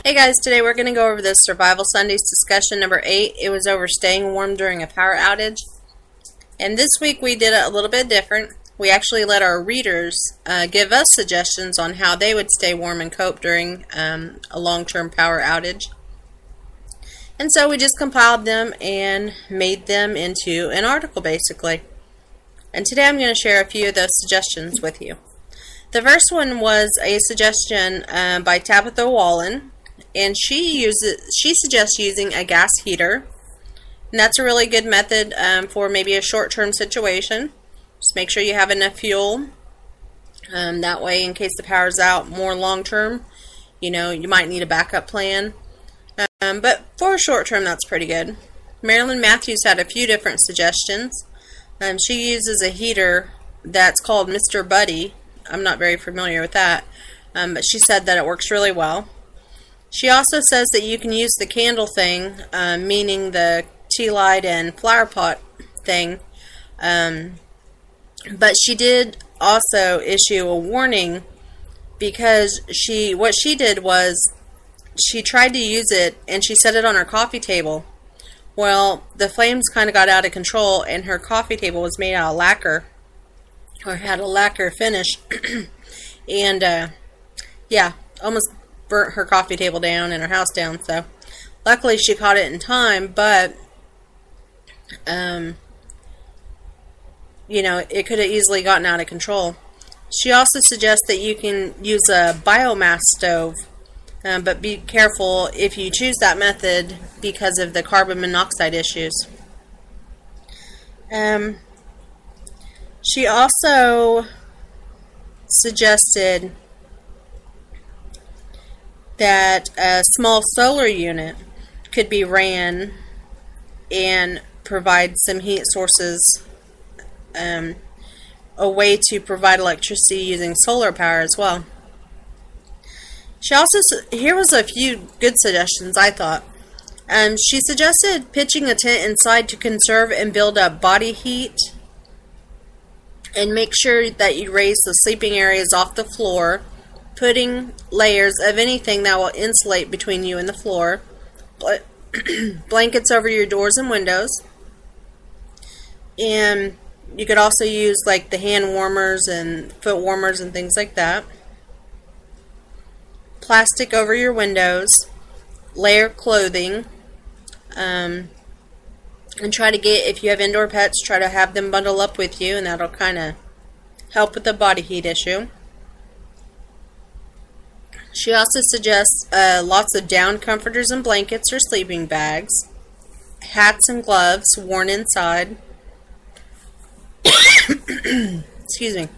Hey guys, today we're going to go over this Survival Sundays discussion number 8. It was over staying warm during a power outage. And this week we did it a little bit different. We actually let our readers give us suggestions on how they would stay warm and cope during a long-term power outage. And so we just compiled them and made them into an article basically. And today I'm going to share a few of those suggestions with you. The first one was a suggestion by Tabitha Wallen. And she suggests using a gas heater, and that's a really good method for maybe a short-term situation. Just make sure you have enough fuel. That way, in case the power's out more long-term, you know, you might need a backup plan. But for a short-term, that's pretty good. Marilyn Matthews had a few different suggestions. She uses a heater that's called Mr. Buddy. I'm not very familiar with that, but she said that it works really well. She also says that you can use the candle thing, meaning the tea light and flower pot thing, but she did also issue a warning because what she did was she tried to use it and she set it on her coffee table. Well, the flames kind of got out of control and her coffee table was made out of lacquer, or had a lacquer finish, and yeah, almost burnt her coffee table down and her house down. So luckily she caught it in time, but you know, it could have easily gotten out of control. She also suggests that you can use a biomass stove, but be careful if you choose that method because of the carbon monoxide issues. She also suggested that a small solar unit could be ran and provide some heat sources, a way to provide electricity using solar power as well. She also, here was a few good suggestions I thought. She suggested pitching a tent inside to conserve and build up body heat, and make sure that you raise the sleeping areas off the floor, putting layers of anything that will insulate between you and the floor, blankets over your doors and windows, and you could also use like the hand warmers and foot warmers and things like that. Plastic over your windows, layer clothing, and try to get, if you have indoor pets, try to have them bundle up with you, and that'll kind of help with the body heat issue. She also suggests lots of down comforters and blankets or sleeping bags, hats and gloves worn inside. Excuse me.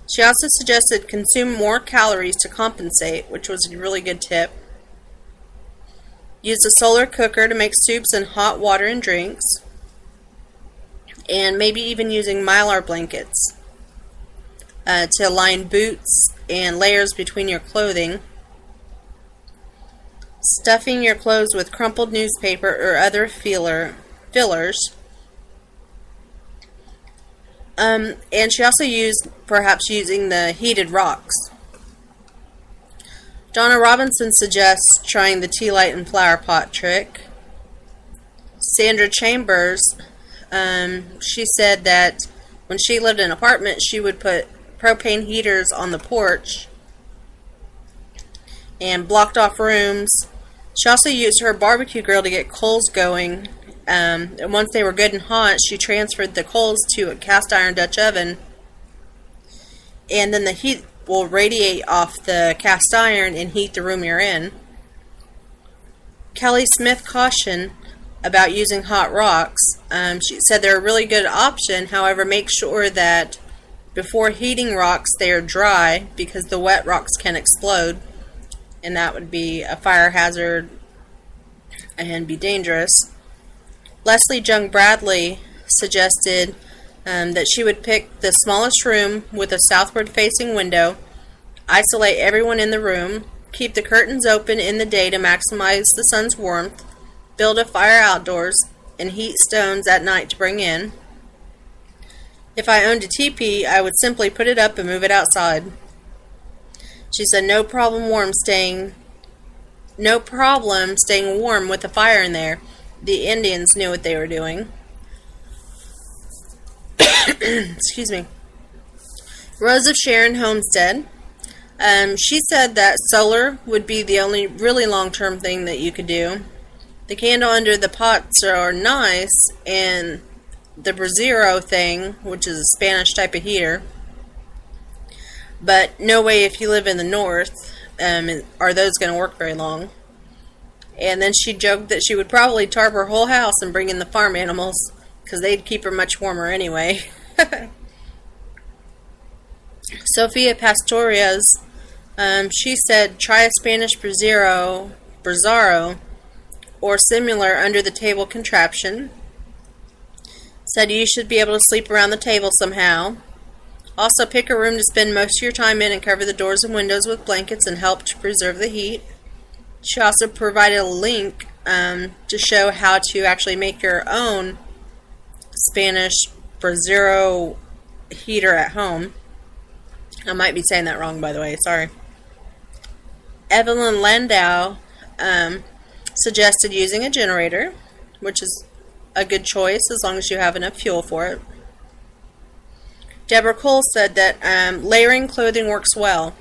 She also suggested consume more calories to compensate, which was a really good tip. Use a solar cooker to make soups and hot water and drinks, and maybe even using Mylar blankets to line boots and layers between your clothing. Stuffing your clothes with crumpled newspaper or other fillers. And she also used perhaps using the heated rocks. Donna Robinson suggests trying the tea light and flower pot trick. Sandra Chambers, she said that when she lived in an apartment, she would put propane heaters on the porch and blocked off rooms. She also used her barbecue grill to get coals going, and once they were good and hot, she transferred the coals to a cast iron Dutch oven, and then the heat will radiate off the cast iron and heat the room you're in. Kelly Smith cautioned about using hot rocks. She said they're a really good option, however make sure that before heating rocks they are dry, because the wet rocks can explode, and that would be a fire hazard and be dangerous. Leslie Jung Bradley suggested that she would pick the smallest room with a southward facing window, isolate everyone in the room, keep the curtains open in the day to maximize the sun's warmth, build a fire outdoors, and heat stones at night to bring in. If I owned a teepee, I would simply put it up and move it outside. She said no problem warm staying no problem staying warm with a fire in there. The Indians knew what they were doing. Excuse me. Rose of Sharon Homestead. She said that solar would be the only really long-term thing that you could do. The candle under the pots are nice, and the Brasero thing, which is a Spanish type of heater, but no way if you live in the north are those going to work very long. And then she joked that she would probably tarp her whole house and bring in the farm animals, because they'd keep her much warmer anyway. Sophia Pastorias, she said try a Spanish Brasero or similar under the table contraption. Said you should be able to sleep around the table somehow. Also pick a room to spend most of your time in and cover the doors and windows with blankets and help to preserve the heat. She also provided a link to show how to actually make your own Spanish Brasero heater at home. I might be saying that wrong, by the way, sorry. Evelyn Landau suggested using a generator, which is a good choice as long as you have enough fuel for it. Deborah Cole said that layering clothing works well.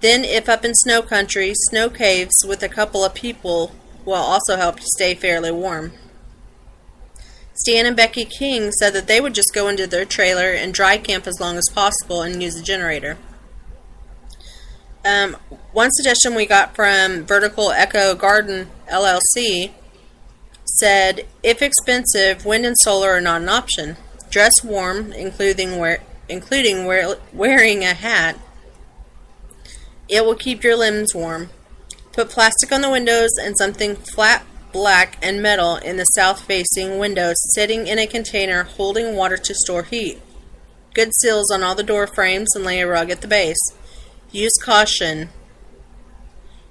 Then, if up in snow country, snow caves with a couple of people will also help you stay fairly warm. Stan and Becky King said that they would just go into their trailer and dry camp as long as possible and use a generator. One suggestion we got from Vertical Echo Garden LLC said, if expensive, wind and solar are not an option. Dress warm, including wearing a hat. It will keep your limbs warm. Put plastic on the windows and something flat, black, and metal in the south-facing windows, sitting in a container holding water to store heat. Good seals on all the door frames and lay a rug at the base. Use caution.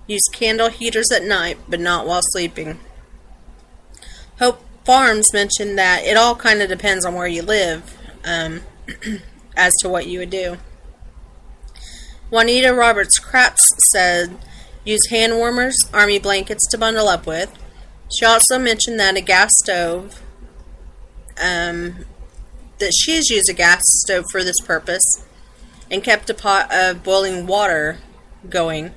Use candle heaters at night, but not while sleeping. Hope Farms mentioned that it all kind of depends on where you live as to what you would do. Juanita Roberts-Kratz said, use hand warmers, army blankets to bundle up with. She also mentioned that a gas stove, that she has used a gas stove for this purpose and kept a pot of boiling water going.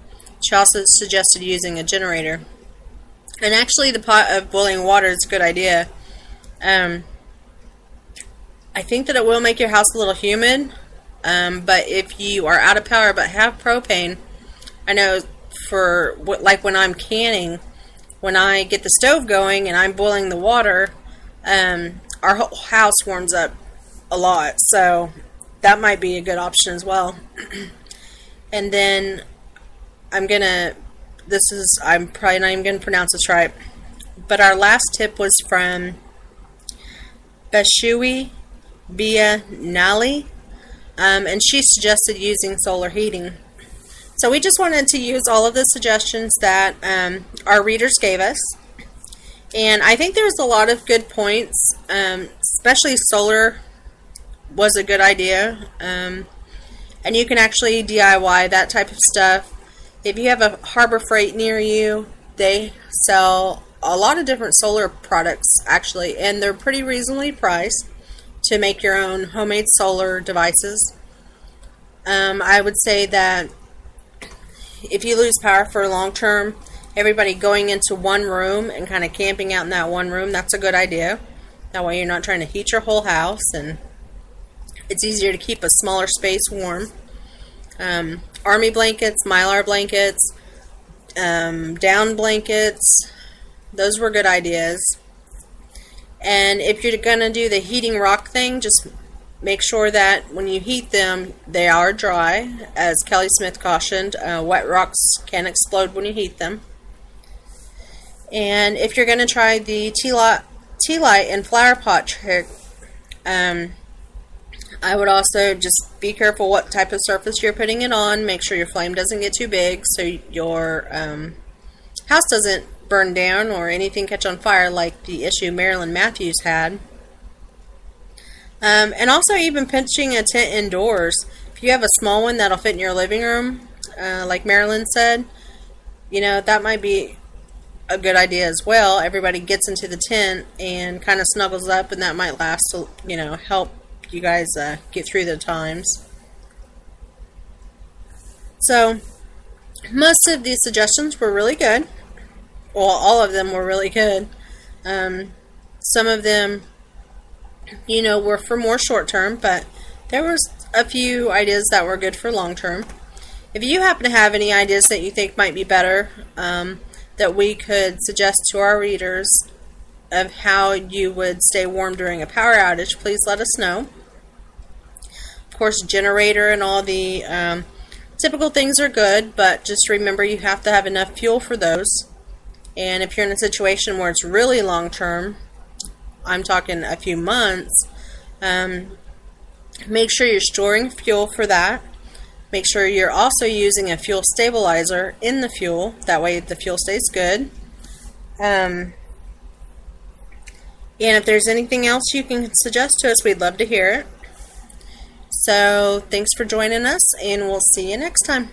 She also suggested using a generator. And actually the pot of boiling water is a good idea. I think that it will make your house a little humid, but if you are out of power but have propane, I know for like when I'm canning, when I get the stove going and I'm boiling the water, our whole house warms up a lot, so that might be a good option as well. And then I'm probably not even going to pronounce this right, but our last tip was from Beshui Bia Nali, and she suggested using solar heating. So we just wanted to use all of the suggestions that our readers gave us, and I think there's a lot of good points, especially solar was a good idea, and you can actually DIY that type of stuff. If you have a Harbor Freight near you, they sell a lot of different solar products actually, and they're pretty reasonably priced to make your own homemade solar devices. I would say that if you lose power for long term, everybody going into one room and kind of camping out in that one room, that's a good idea. That way you're not trying to heat your whole house, and it's easier to keep a smaller space warm. Army blankets, Mylar blankets, down blankets, those were good ideas. And if you're going to do the heating rock thing, just make sure that when you heat them, they are dry. As Kelly Smith cautioned, wet rocks can explode when you heat them. And if you're going to try the tea light and flower pot trick, I would also just be careful what type of surface you're putting it on. Make sure your flame doesn't get too big so your house doesn't burn down or anything catch on fire like the issue Marilyn Matthews had. And also even pitching a tent indoors. If you have a small one that'll fit in your living room, like Marilyn said, you know, that might be a good idea as well. Everybody gets into the tent and kind of snuggles up, and that might last, you know, help you guys get through the times. So most of these suggestions were really good. Well, all of them were really good. Some of them, you know, were for more short term, but there was a few ideas that were good for long term. If you happen to have any ideas that you think might be better, that we could suggest to our readers of how you would stay warm during a power outage, please let us know. Of course, generator and all the typical things are good, but just remember you have to have enough fuel for those. And if you're in a situation where it's really long term, I'm talking a few months, make sure you're storing fuel for that. Make sure you're also using a fuel stabilizer in the fuel. That way the fuel stays good. And if there's anything else you can suggest to us, we'd love to hear it. So thanks for joining us, and we'll see you next time.